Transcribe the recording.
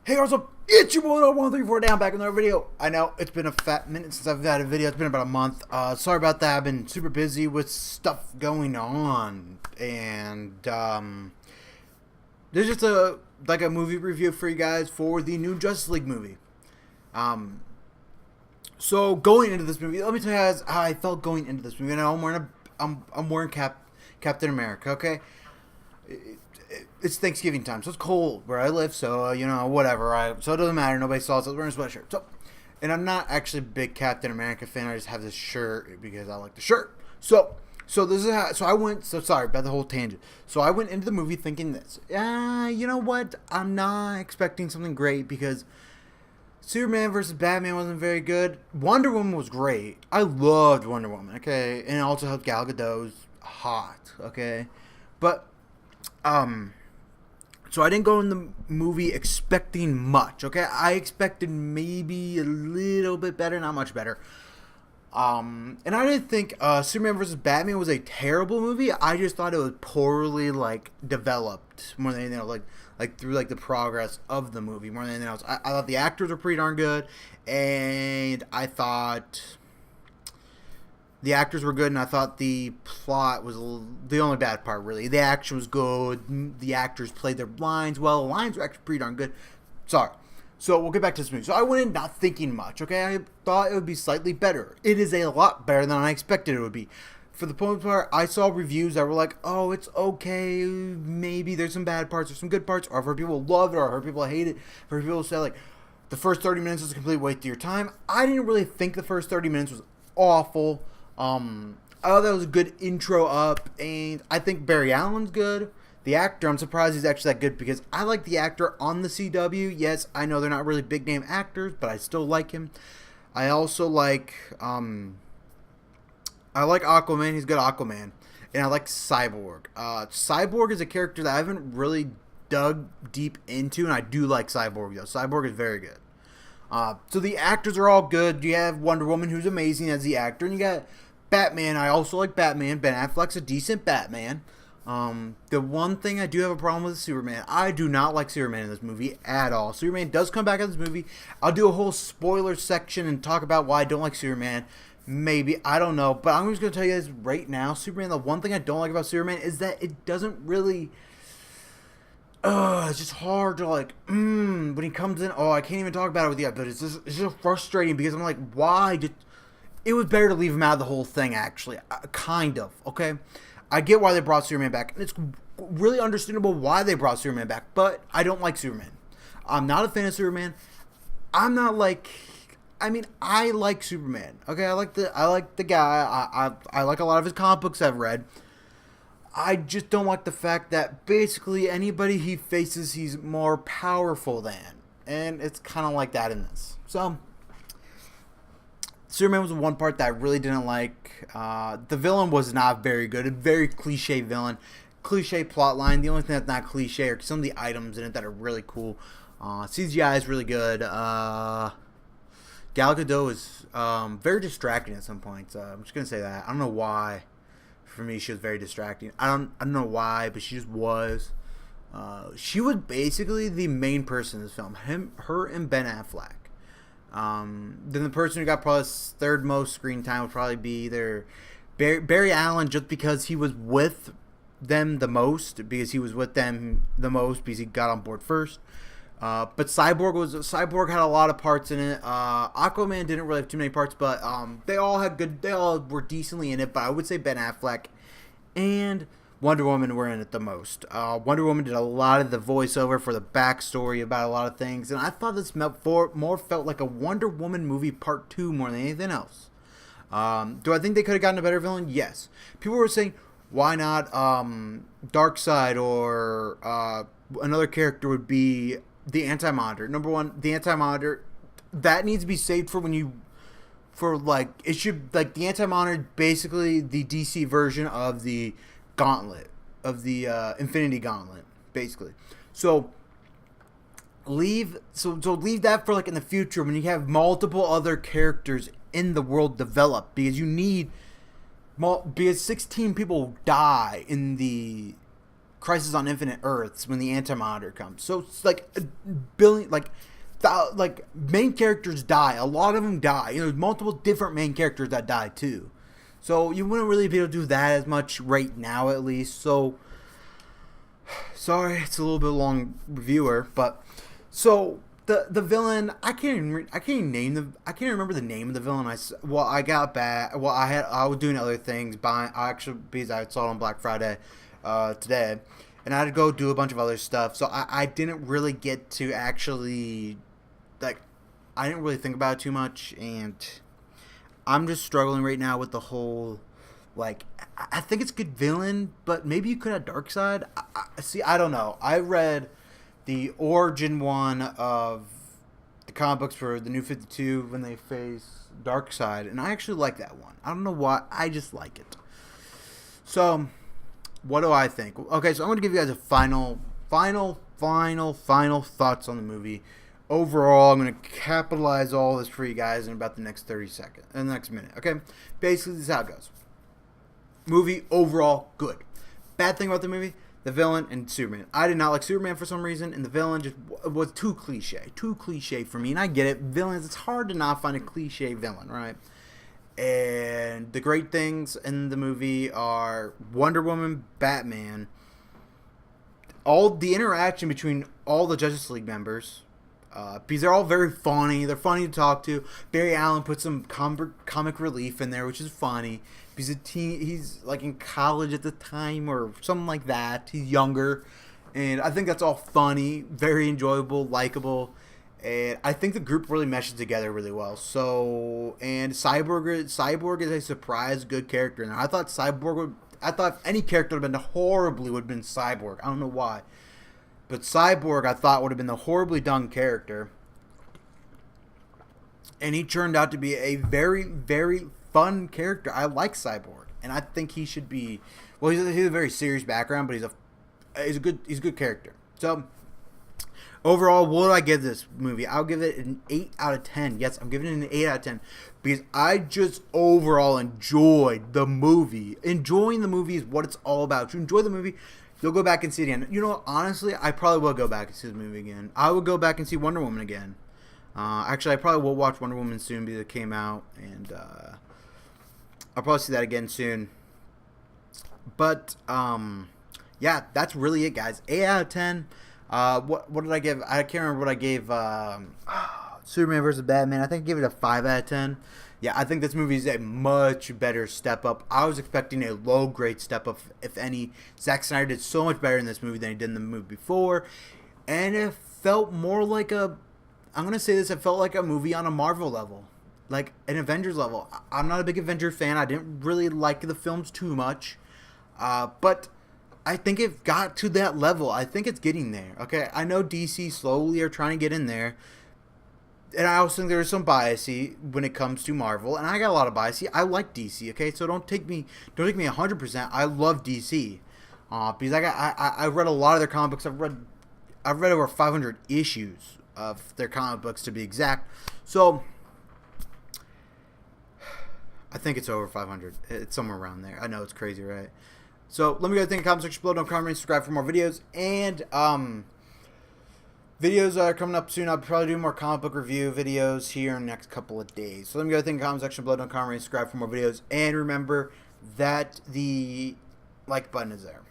Hey, what's up? It's your boy 134 down back in another video. I know it's been a fat minute since I've had a video. It's been about a month. Sorry about that. I've been super busy with stuff going on, and there's just a movie review for you guys for the new Justice League movie. So going into this movie, let me tell you guys how I felt going into this movie. And I'm wearing Captain America. Okay. It's Thanksgiving time, so it's cold where I live, so, whatever. So it doesn't matter. Nobody saw it, so I was wearing a sweatshirt. And I'm not actually a big Captain America fan. I just have this shirt because I like the shirt. So this is how, sorry about the whole tangent. So I went into the movie thinking this. You know what? I'm not expecting something great because Superman versus Batman wasn't very good. Wonder Woman was great. I loved Wonder Woman, okay? And it also helped Gal Gadot's hot, okay? But, so I didn't go in the movie expecting much, okay? I expected maybe a little bit better, not much better. And I didn't think Superman vs. Batman was a terrible movie. I just thought it was poorly, developed more than anything else, through, the progress of the movie more than anything else. I thought the actors were pretty darn good, and I thought the actors were good, and I thought the plot was the only bad part, really. The action was good. The actors played their lines well. The lines were actually pretty darn good. Sorry. So we'll get back to this movie. So I went in not thinking much, okay? I thought it would be slightly better. It is a lot better than I expected it would be. For the most part, I saw reviews that were like, oh, it's okay. Maybe there's some bad parts or some good parts. Or I've heard people love it, or I've heard people hate it. I've heard people say, the first 30 minutes was a complete waste of your time. I didn't really think the first 30 minutes was awful. I thought that was a good intro up, and I think Barry Allen's good. The actor, I'm surprised he's actually that good because I like the actor on the CW. Yes, I know they're not really big name actors, but I still like him. I also like Aquaman. He's a good Aquaman, and I like Cyborg. Cyborg is a character that I haven't really dug deep into, and I do like Cyborg though. Cyborg is very good. So the actors are all good. You have Wonder Woman, who's amazing as the actor, and you got Batman. I also like Batman. Ben Affleck's a decent Batman. The one thing I do have a problem with is Superman. I do not like Superman in this movie at all. Superman does come back in this movie. I'll do a whole spoiler section and talk about why I don't like Superman. Maybe. I don't know. But I'm just going to tell you guys right now, Superman, the one thing I don't like about Superman is that it doesn't really... it's just hard to when he comes in, I can't even talk about it with you, but it's just frustrating because I'm like, why did... It was better to leave him out of the whole thing, actually. Kind of, okay? I get why they brought Superman back, and it's really understandable why they brought Superman back, but I don't like Superman. I'm not a fan of Superman. I like Superman, okay? I like the guy. I like a lot of his comic books I've read. I just don't like the fact that basically anybody he faces, he's more powerful than. And it's kind of like that in this. So, Superman was the one part that I really didn't like. The villain was not very good. A very cliche villain. Cliche plot line. The only thing that's not cliche are some of the items in it that are really cool. CGI is really good. Gal Gadot is very distracting at some points. I'm just going to say that. I don't know why. For me, she was very distracting. I don't know why, but she just was. She was basically the main person in this film. Her and Ben Affleck. Then the person who got probably third most screen time would probably be either Barry Allen, just because he was with them the most, because he got on board first. But Cyborg had a lot of parts in it. Aquaman didn't really have too many parts, but they all were decently in it. But I would say Ben Affleck and Wonder Woman were in it the most. Wonder Woman did a lot of the voiceover for the backstory about a lot of things, and I thought this more felt like a Wonder Woman movie part 2 more than anything else. Do I think they could have gotten a better villain? Yes. People were saying, why not Darkseid, or another character would be the Anti-Monitor. Number one, the Anti-Monitor, that needs to be saved for the Anti-Monitor, basically the DC version of the Gauntlet, of the Infinity Gauntlet, basically. So leave that for in the future when you have multiple other characters in the world developed, because 16 people die in the Crisis on Infinite Earths when the Anti-Monitor comes. So it's like a billion, like main characters die. A lot of them die. You know, there's multiple different main characters that die too. So you wouldn't really be able to do that as much right now, at least. So sorry, it's a little bit long reviewer, but so the villain, I can't even remember the name of the villain. I got back. Well, I was doing other things, because I saw it on Black Friday today, and I had to go do a bunch of other stuff. So I didn't really get to actually, like, I didn't really think about it too much, and I'm just struggling right now with the whole, like, I think it's a good villain, but maybe you could have Darkseid. I don't know. I read the origin one of the comic books for the New 52 when they face Darkseid, and I actually like that one. I don't know why, I just like it. So, what do I think? Okay, so I'm going to give you guys a final thoughts on the movie. Overall, I'm going to capitalize all this for you guys in about the next 30 seconds, in the next minute, okay? Basically, this is how it goes. Movie, overall, good. Bad thing about the movie, the villain and Superman. I did not like Superman for some reason, and the villain just was too cliche for me. And I get it, villains, it's hard to not find a cliche villain, right? And the great things in the movie are Wonder Woman, Batman, all the interaction between all the Justice League members, because they're all very funny. They're funny to talk to. Barry Allen put some comic relief in there, which is funny. He's he's like in college at the time or something like that. He's younger, and I think that's all funny, very enjoyable, likable, and I think the group really meshes together really well. So, and Cyborg is a surprise good character, and I thought any character would have been horribly would have been Cyborg. I don't know why, but Cyborg I thought would have been the horribly done character, and he turned out to be a very, very fun character. I like Cyborg, and I think he should be. Well, he's a very serious background, but he's a good character. So overall, what do I give this movie? I'll give it an 8 out of 10. Yes, I'm giving it an 8 out of 10 because I just overall enjoyed the movie. Enjoying the movie is what it's all about. You enjoy the movie, you'll go back and see it again. You know what? Honestly, I probably will go back and see the movie again. I would go back and see Wonder Woman again. Actually, I probably will watch Wonder Woman soon because it came out, and I'll probably see that again soon. But yeah, that's really it, guys. 8 out of 10. What did I give? I can't remember what I gave Superman vs. Batman. I think I gave it a 5 out of 10. Yeah, I think this movie is a much better step up. I was expecting a low grade step up, if any. Zack Snyder did so much better in this movie than he did in the movie before, and it felt more like I'm gonna say this. It felt like a movie on a Marvel level, like an Avengers level. I'm not a big Avengers fan. I didn't really like the films too much, but I think it got to that level. I think it's getting there. Okay, I know DC slowly are trying to get in there, and I also think there's some bias when it comes to Marvel, and I got a lot of bias. I like DC. Okay, so don't take me 100%. I love DC because I read a lot of their comic books. I've read over 500 issues of their comic books to be exact. So I think it's over 500. It's somewhere around there. I know it's crazy, right? So let me go think in the comment section below. Don't comment, subscribe for more videos. And videos are coming up soon. I'll probably do more comic book review videos here in the next couple of days. So let me go think in the comment section below. Don't comment, subscribe for more videos. And remember that the like button is there.